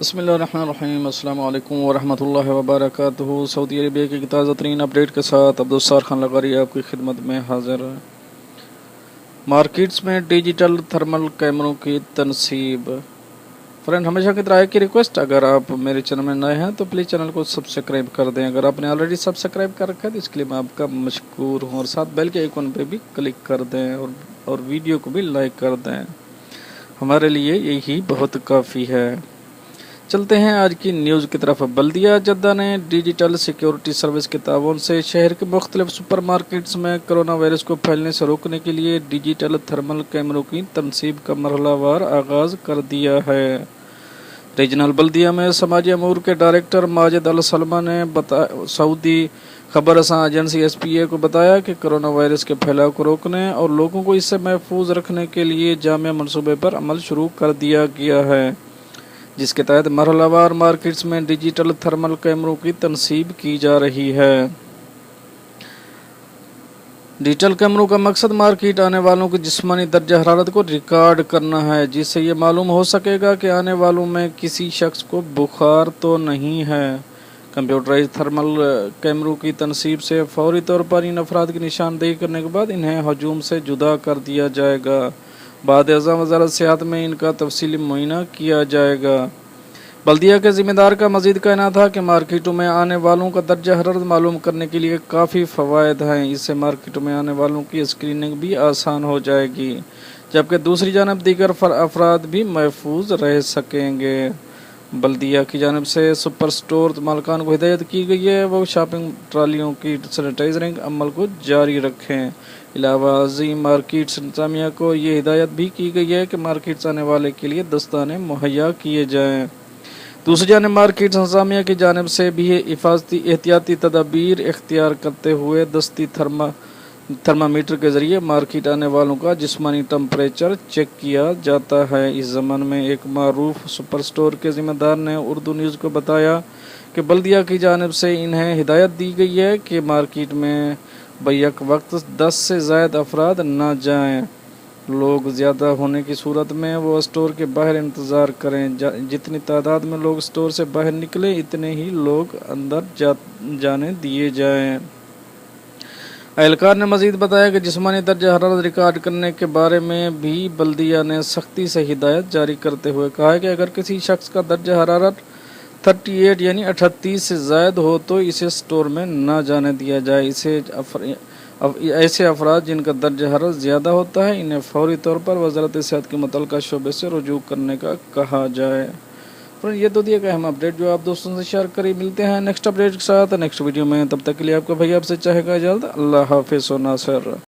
बिस्मिल्लाहिर्रहमानिर्रहीम अस्सलाम वालेकुम वरहमतुल्लाहि वबरकातुहू। सऊदी अरबिया की ताज़ा तरीन अपडेट के साथ अब्दुस्सार खान लगारी आपकी खिदमत में हाजिर है। मार्केट्स में डिजिटल थर्मल कैमरों की तनसीब। फ्रेंड, हमेशा की तरह की रिक्वेस्ट, अगर आप मेरे चैनल में नए हैं तो प्लीज़ चैनल को सब्सक्राइब कर दें। अगर आपने ऑलरेडी सब्सक्राइब कर रखा है तो इसके लिए मैं आपका मशकूर हूँ, और साथ बेल के आइकन पे भी क्लिक कर दें और वीडियो को भी लाइक कर दें। हमारे लिए यही बहुत काफ़ी है। चलते हैं आज की न्यूज़ की तरफ। बल्दिया जद्दा ने डिजिटल सिक्योरिटी सर्विस के ताउन से शहर के मुख्तलिफ सुपरमार्केट्स में कोरोना वायरस को फैलने से रोकने के लिए डिजिटल थर्मल कैमरों की तनसीब का मरहलावार आगाज़ कर दिया है। रीजनल बल्दिया में समाजी अमूर के डायरेक्टर माजिद अल सलमा ने सऊदी खबर रसां एजेंसी SPA को बताया कि कोरोना वायरस के फैलाव को रोकने और लोगों को इससे महफूज रखने के लिए जामिया मनसूबे पर अमल शुरू कर दिया गया है, जिसके तहत मरहलावार मार्केट्स में डिजिटल थर्मल कैमरों की तनसीब की जा रही है। डिजिटल कैमरों का मकसद मार्केट आने वालों की जिस्मानी दर्जा हरारत को रिकॉर्ड करना है, जिससे ये मालूम हो सकेगा कि आने वालों में किसी शख्स को बुखार तो नहीं है। कंप्यूटराइज थर्मल कैमरों की तनसीब से फौरी तौर पर इन अफराद की निशानदेही करने के बाद इन्हें हजूम से जुदा कर दिया जाएगा। बाद अज़ां वज़ारत सेहत में इनका तफसीली मुआयना किया जाएगा। बल्दिया के ज़िम्मेदार का मज़ीद कहना था कि मार्केटों में आने वालों का दर्जा हरारत मालूम करने के लिए काफ़ी फ़वायद हैं। इससे मार्केटों में आने वालों की स्क्रीनिंग भी आसान हो जाएगी, जबकि दूसरी जानब दीगर अफराद भी महफूज रह सकेंगे। बल्दिया की जानब से सुपर स्टोर मालकान को हिदायत की गई है वो शॉपिंग ट्रालियों की सैनिटाइजरिंग अमल को जारी रखें। इलावा अज़ीम मार्केट्स इंतज़ामिया को ये हिदायत भी की गई है कि मार्केट्स आने वाले के लिए दस्ताने मुहैया किए जाएँ। दूसरी जानब मार्केट्स इंतज़ामिया की जानब से भी हिफाजती एहतियाती तदाबीर इख्तियार करते हुए दस्ती थर्मामीटर के ज़रिए मार्केट आने वालों का जिस्मानी टेम्परेचर चेक किया जाता है। इस ज़मन में एक मारूफ सुपर स्टोर के ज़िम्मेदार ने उर्दू न्यूज़ को बताया कि बल्दिया की जानब से इन्हें हिदायत दी गई है कि मार्केट में बैक वक्त 10 से ज़ायद अफराद न जाएं। लोग ज़्यादा होने की सूरत में वो स्टोर के बाहर इंतज़ार करें। जितनी तादाद में लोग स्टोर से बाहर निकले इतने ही लोग अंदर जाने दिए जाएं। एहलकार ने मज़ीद बताया कि जिस्मानी दर्जा हरारत रिकॉर्ड करने के बारे में भी बल्दिया ने सख्ती से हिदायत जारी करते हुए कहा है कि अगर किसी शख्स का दर्जा हरारत 38 यानी 38 से ज़ायद हो तो इसे स्टोर में न जाने दिया जाए। ऐसे अफराद जिनका दर्जा हरारत ज़्यादा होता है इन्हें फौरी तौर पर वज़ारत सेहत के मुतल्लिका शोबे से रुजू करने का कहा जाए। फ्रेंड, ये तो दिया गया हम अपडेट जो आप दोस्तों से शेयर करें। मिलते हैं नेक्स्ट अपडेट के साथ नेक्स्ट वीडियो में। तब तक के लिए आपका भैया आपसे चाहेगा जल्द। अल्लाह हाफ़िज़ व नासिर।